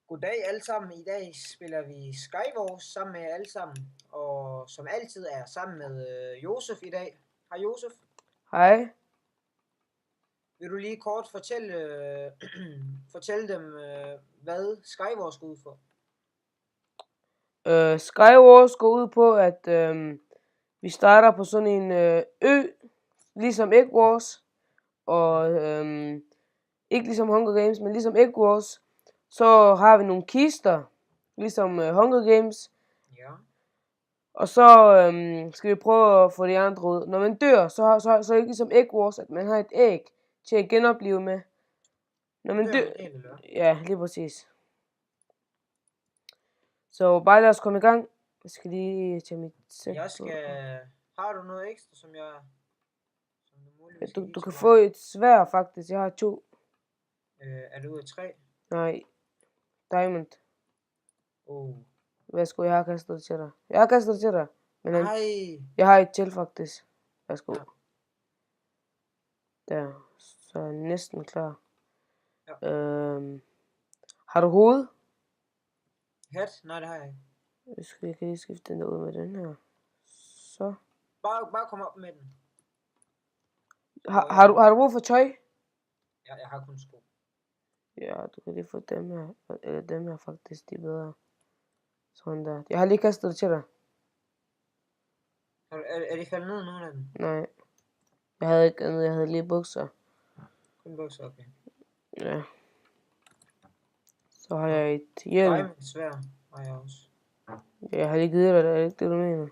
Goddag alle sammen. I dag spiller vi Skywars sammen med jer alle sammen. Og som altid er jeg sammen med Josef i dag. Hej Josef. Hej. Vil du lige kort fortælle dem, hvad Skywars går ud for? Skywars går ud på, at vi starter på sådan en ø, ligesom Egg Wars, og ikke ligesom Hunger Games, men ligesom Egg Wars. Så har vi nogle kister, ligesom Hunger Games, Ja. og så skal vi prøve at få de andre ud. Når man dør, så er det ikke ligesom Egg Wars, at man har et æg til at genopleve med. Når man dør, ja, lige præcis. Så bare lad os komme i gang. Jeg skal lige tage mit sæt på. Har du noget ekstra, som du kan få et sværd faktisk. Jeg har 2. Er det ud af 3? Nej. Diamond. Oh. Værsgo, jeg har kastet det til dig. Men Nej. Jeg har et til faktisk. Værsgo. Ja. Der. Så er jeg næsten klar. Ja. Har du hoved? Hat? Nej, det har jeg ikke. Jeg kan lige skifte den der ud med den her. Så. Bare kom op med den. Har du brug for tøj? Ja, jeg har kun sko. Ja, du kan lige få dem her. Eller dem her faktisk, de er bedre. Sådan der. Jeg har lige kastet det til dig. Er de faldet ned, nogle af dem? Nej. Jeg havde ikke andet, jeg havde lige bukser. Kun bukser, okay. Ja. Så har jeg et hjelm. Nej, men svær har jeg også. Jeg har lige givet dig det, er det ikke det, du mener?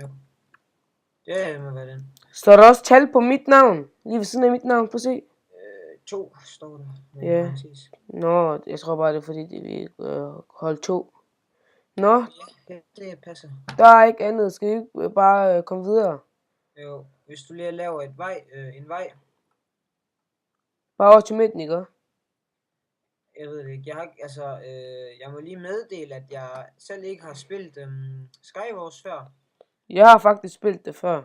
Jo. Det må være den. Står der også tal på mit navn? Lige ved siden af mit navn, prøv at se. 2 står der. Ja. Nå, jeg tror bare, det er fordi, vi holdt 2. Nå. Ja, det passer. Der er ikke andet. Skal vi ikke bare komme videre? Jo, hvis du lige laver en vej. Bare over til midten, ikke? Jeg ved det ikke. Jeg må lige meddele, at jeg selv ikke har spillet Skywars før. Jeg har faktisk spillet det før.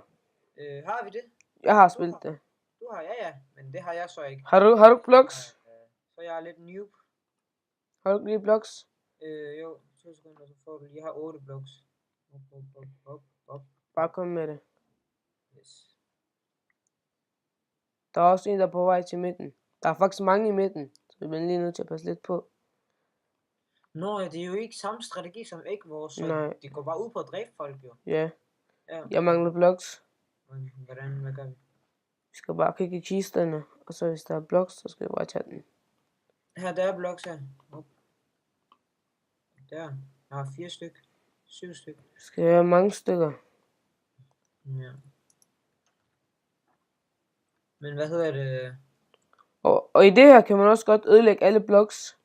Har vi det? Jeg har spillet det. Du har, ja. Men det har jeg så ikke. Har du blocks? Så jeg er lidt noob. Har du ikke lige blocks? Jo, 2 sekunder, så får du lige. Jeg har 8 blocks. Op. Bare kom med det. Yes. Der er også en, der er på vej til midten. Der er faktisk mange i midten, så vi bliver lige nødt til at passe lidt på. Nå, det er jo ikke samme strategi som Egg Wars, så det går bare ud på at dræbe folk, jo. Ja. Jeg mangler blocks. Hvad gør vi? Vi skal bare kigge i kisterne, og så hvis der er blocks, så skal vi bare tage den. Her, der er blocks her. Der. Jeg har 4 stykker. 7 stykker. Skal jeg have mange stykker? Ja. Men hvad hedder det? Og i det her kan man også godt ødelægge alle blocks.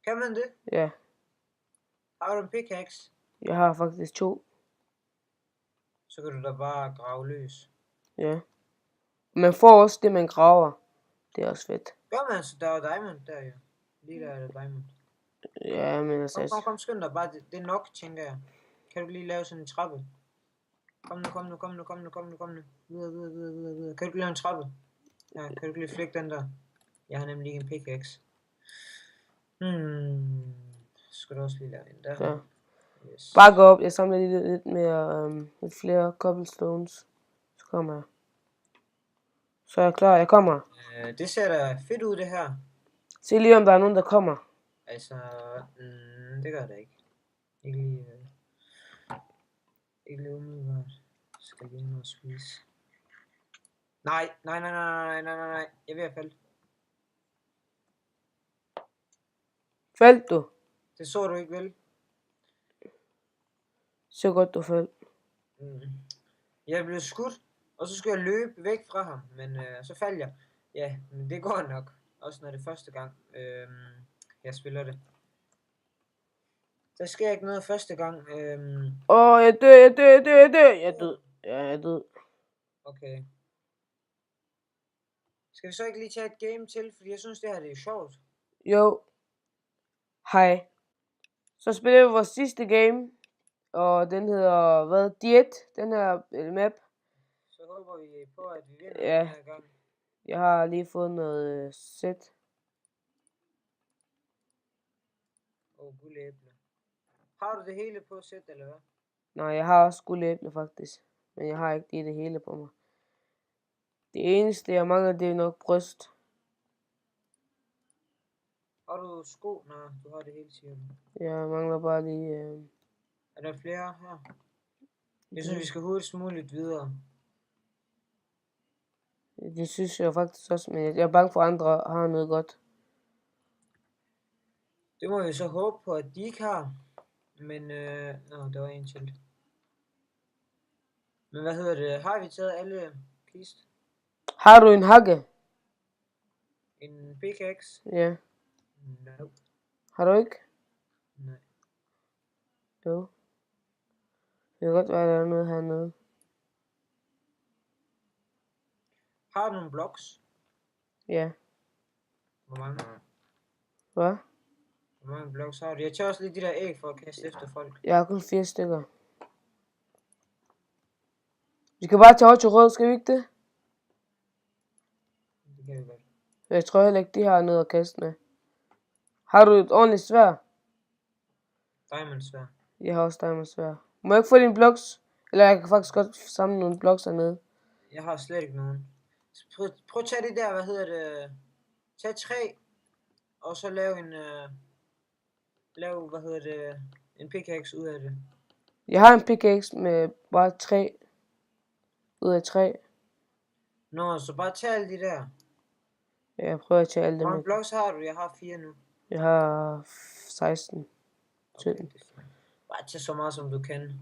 Kan man det? Ja. Har du en pickaxe? Jeg har faktisk 2. Så kan du da bare grave løs. Ja. Man får også det, man graver. Det er også fedt. Gør man så? Der er diamond der, jo. Lige der er der diamond. Ja, men altså... Kom, skynd dig bare. Det er nok, tænker jeg. Kan du lige lave sådan en trappe? Kom nu. Videre. Kan du lave en trappe? Ja, kan du lige flække den der? Jeg har nemlig ikke en pickaxe. Skal du også lige lave en der? Ja. Yes. Bare gå op. Jeg samler lidt mere, lidt flere cobblestones. Så kommer jeg. Så er jeg klar. Jeg kommer. Det ser da fedt ud, det her. Se lige, om der er nogen, der kommer. Altså, det gør det ikke. Ikke lige umiddelbart. Skal vi ind og spise? Nej. Jeg er ved at falde. Faldt du? Det så du ikke, vel? Så godt, du faldt. Jeg blev skudt, og så skulle jeg løbe væk fra ham, men så faldt jeg. Ja, men det går nok. Også når det er første gang, jeg spiller det. Der sker ikke noget første gang. Jeg dør. Jeg er død. Ja, jeg er død. Okay. Skal vi så ikke lige tage et game til, fordi jeg synes det her det er sjovt. Jo. Hej. Så spiller vi vores sidste game, og den hedder, Diet, den her map. Så håber vi på, at vi vinder den her gang. Jeg har lige fået noget sæt. guldæble. Har du det hele på sæt, eller hvad? Nej, jeg har også guldæble faktisk. Men jeg har ikke det hele på mig. Det eneste, jeg mangler, det er nok bryst. Har du sko? Nej, du har det hele, siger du. Jeg mangler bare lige... Er der flere her? Jeg synes, vi skal hurtigst muligt videre. Det synes jeg faktisk også, men jeg er bange for, at andre har noget godt. Det må vi så håbe på, at de ikke har. Men, der var en til. Men hvad hedder det? Har vi taget alle kist? Har du en hakke? En pickaxe? Ja. No. Har du ikke? Nej. Jo. Det kan godt være, der er noget hernede. Har du nogle blocks? Ja. Hvor mange? Hvad? Hvor mange blocks har du? Jeg tager også lige de der æg for at kaste efter folk. Jeg har kun 4 stykker. Vi kan bare tage til rød, skal vi ikke det? Det kan vi godt. Jeg tror heller ikke, de har noget at kaste med. Har du et ordentligt sværd? Diamond svær. Jeg har også diamond sværd. Må jeg ikke få dine blocks? Eller jeg kan faktisk godt samle nogle blocks hernede. Jeg har slet ikke nogen. Prøv at tage det der, hvad hedder det? Tag 3, og så lav en, en pickaxe ud af det. Jeg har en pickaxe med bare 3 ud af 3. Nå, så bare tag alle de der. Ja, jeg prøver at tage alle Hvor dem. mange blocks har du? Jeg har 4 nu. Jeg har 16. 17. Okay, bare tag så meget som du kan.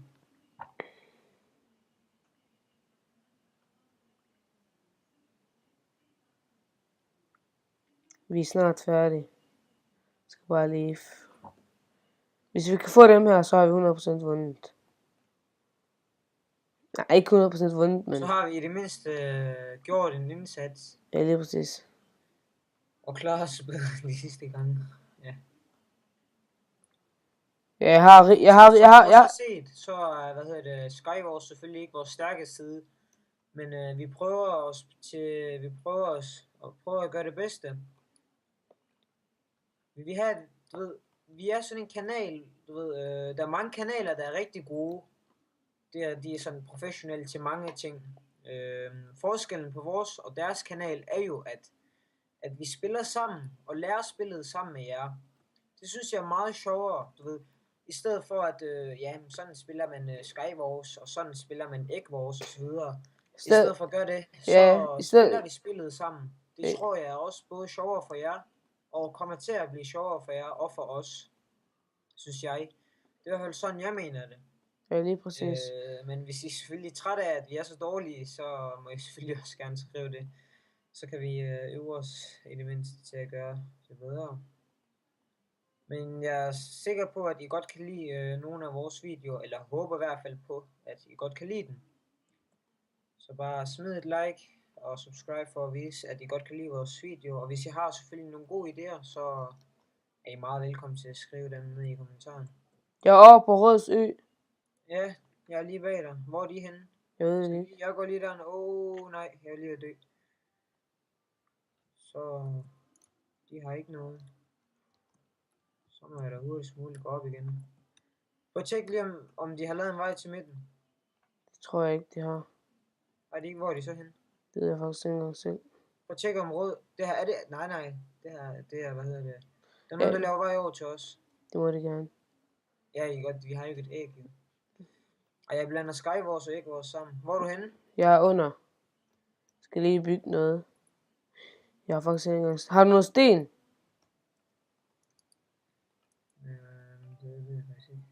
Vi er snart færdige. Jeg skal bare lige... Hvis vi kan få dem her, så har vi 100% vundet. Nej, ikke 100% vundet, men... Så har vi i det mindste gjort en indsats. Ja, lige præcis. Og klaret os bedre de sidste gange. Ja. Ja, jeg har... set, så Skywars selvfølgelig ikke vores stærke side. Men vi prøver at gøre det bedste. Vi har, du ved, vi er sådan en kanal, du ved, der er mange kanaler, der er rigtig gode. De er sådan professionelle til mange ting. Forskellen på vores og deres kanal er jo, at vi spiller sammen og lærer spillet sammen med jer. Det synes jeg er meget sjovere, du ved. I stedet for at, sådan spiller man Skywars, og sådan spiller man Egg Wars og så videre. I stedet for at gøre det, så spiller vi spillet sammen. Det tror jeg er også både sjovere for jer, og kommer til at blive sjovere for jer og for os, synes jeg. Det er i hvert fald sådan, jeg mener det. Ja, lige præcis. Men hvis I er selvfølgelig trætte af, at vi er så dårlige, så må I selvfølgelig også gerne skrive det. Så kan vi øve os i det mindste til at gøre det bedre. Men jeg er sikker på, at I godt kan lide nogle af vores videoer, eller håber i hvert fald på, at I godt kan lide den. Så bare smid et like og subscribe for at vise, at I godt kan lide vores video. Og hvis I har selvfølgelig nogle gode idéer, så er I meget velkommen til at skrive dem ned i kommentaren. Jeg er over på Røds Ø. Ja, jeg er lige bag dig. Hvor er de henne? Jeg ved det ikke. Jeg går lige der. Nej, jeg er lige at dø. Så de har ikke noget. Så må jeg da hurtigst muligt gå op igen. Prøv at tjekke lige om de har lavet en vej til midten. Det tror jeg ikke, de har. Er det ikke, hvor er de så hen? Det ved jeg faktisk ikke engang selv. Prøv at tjekke om rød. Det her er det. Nej. Det er, hvad hedder det? Der er nogen, der laver vej over til os. Det må de gerne. Ja, I godt. Vi har jo ikke et æg, jo. Og jeg blander Skywars og Egg Wars sammen. Hvor er du henne? Jeg er under. Skal lige bygge noget. Jeg har faktisk ikke engang... Har du noget sten? Det ved jeg faktisk ikke.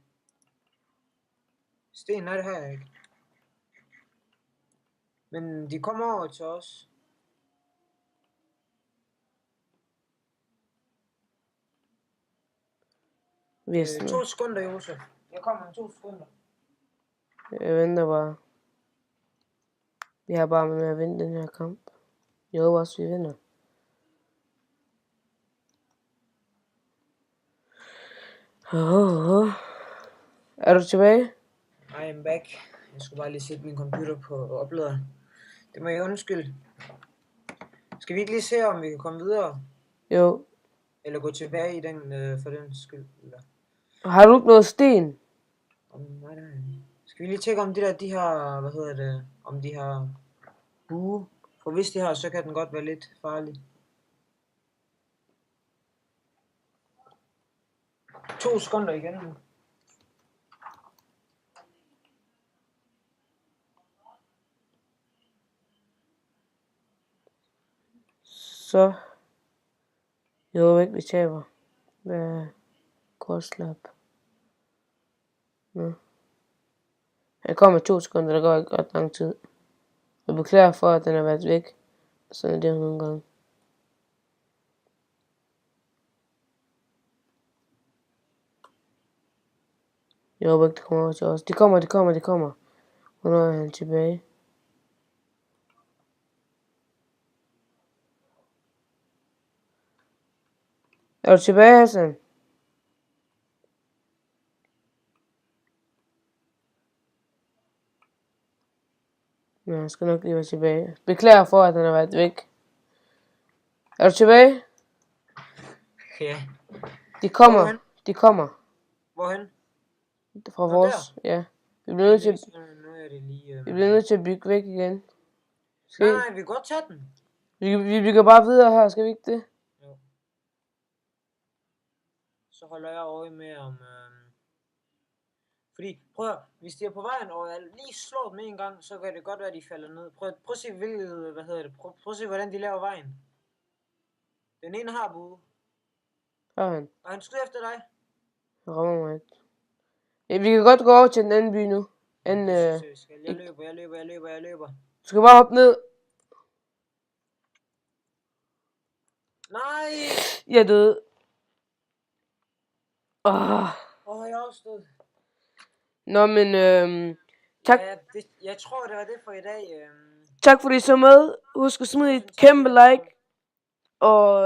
Sten, nej, det har jeg ikke. Men de kommer over til os. Hvis 2 sekunder, Josef. Jeg kommer om 2 sekunder. Jeg venter bare. Vi har bare med at vinde den her kamp. Jeg håber også, vi vinder. Er du tilbage? I am back. Jeg skulle bare lige sætte min computer på oplader. Det må jeg undskylde. Skal vi ikke lige se, om vi kan komme videre? Jo. Eller gå tilbage i den, for den skyld? Eller? Har du ikke noget sten? Nej, nej. Skal vi lige tjekke om de har, hvad hedder det, om de har bue? For hvis de har, så kan den godt være lidt farlig. 2 sekunder igen nu. Så. Jeg håber ikke, vi taber. Hvad er kortslap? Nå. Han kommer 2 sekunder, der går ikke ret lang tid. Jeg beklager for, at den har været væk. Sådan er det nogle gange. Jeg håber ikke, det kommer over til os. De kommer. Hvornår er han tilbage? Er du tilbage, Hassan? Ja, jeg skal nok lige være tilbage. Beklager for, at den har været væk. Er du tilbage? Ja. De kommer. Hvorhen? De kommer. Hvorhen? Fra Nå, vores. Ja. Vi bliver nødt til, Nu er det lige... vi bliver nødt til at bygge væk igen. Skal Nej, vi? nej, vi kan godt tage den. Vi bygger bare videre her, skal vi ikke det? Jo. Så holder jeg øje med om... Fordi, prøv at, hvis de er på vejen, og jeg lige slår dem en gang, så kan det godt være, at de falder ned. Prøv at se, hvilket, hvad hedder det, prøv at se, hvordan de laver vejen. Den ene har bue, Har han. og han skyder efter dig. Han rammer mig ikke. Ja, vi kan godt gå over til den anden by nu. Det synes jeg, vi skal. Jeg løber. Du skal bare hoppe ned. Nej! Jeg døde. Jeg er også død. Nå, men tak. Ja, jeg tror, det var det for i dag. Tak fordi I så med. Husk at smide et kæmpe like. Og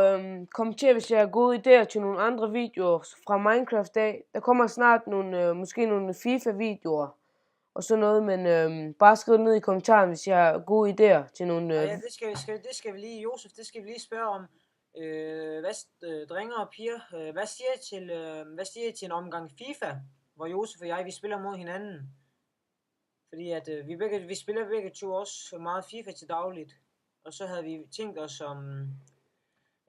kommenter, hvis jeg har gode idéer til nogle andre videoer fra Minecraft af. Der kommer snart nogle, måske nogle FIFA-videoer og sådan noget, men bare skriv ned i kommentaren, hvis jeg har gode idéer til nogle... Ja, det skal vi lige, Josef, det skal vi lige spørge om. Drenge og piger, hvad siger I til en omgang FIFA, hvor Josef og jeg, vi spiller mod hinanden? Fordi at vi spiller begge to også meget FIFA til dagligt. Og så havde vi tænkt os om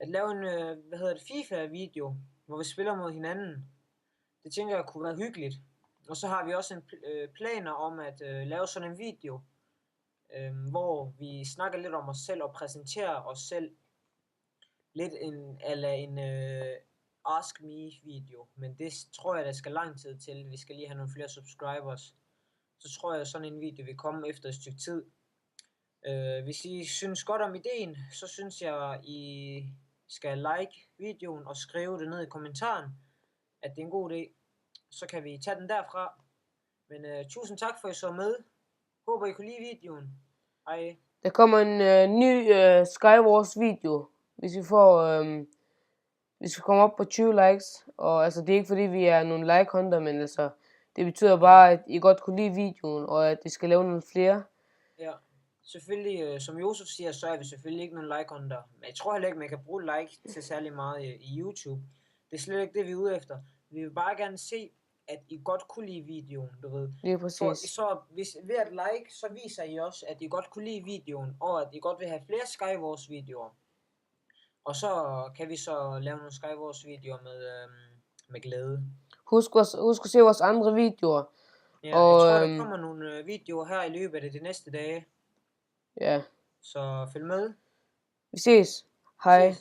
at lave en FIFA-video, hvor vi spiller mod hinanden. Det tænker jeg kunne være hyggeligt. Og så har vi også en planer om at lave sådan en video, hvor vi snakker lidt om os selv og præsenterer os selv. Lidt en Ask Me video, men det tror jeg, der skal lang tid til. Vi skal lige have nogle flere subscribers. Så tror jeg, at sådan en video vil komme efter et stykke tid. Hvis I synes godt om ideen, så synes jeg, I skal like videoen og skrive det ned i kommentaren, at det er en god idé. Så kan vi tage den derfra. Men tusind tak for at I så med. Håber I kunne lide videoen. Hej. Der kommer en ny Skywars video, hvis vi får... hvis vi kommer op på 20 likes. Og altså, det er ikke fordi, vi er nogle like-hunter, men altså... Det betyder bare, at I godt kunne lide videoen, og at vi skal lave nogle flere. Ja, selvfølgelig, som Josef siger, så er vi selvfølgelig ikke nogen like-hunter. Men jeg tror heller ikke, man kan bruge like til særlig meget i YouTube. Det er slet ikke det, vi er ude efter. Vi vil bare gerne se, at I godt kunne lide videoen, du ved. Det er præcis. Så ved at like, så viser I også, at I godt kunne lide videoen, og at I godt vil have flere Skywars videoer. Og så kan vi så lave nogle Skywars videoer med glæde. Husk at se vores andre videoer. Ja, og, jeg tror, der kommer nogle videoer her i løbet af de næste dage. Ja. Så følg med. Vi ses. Hej.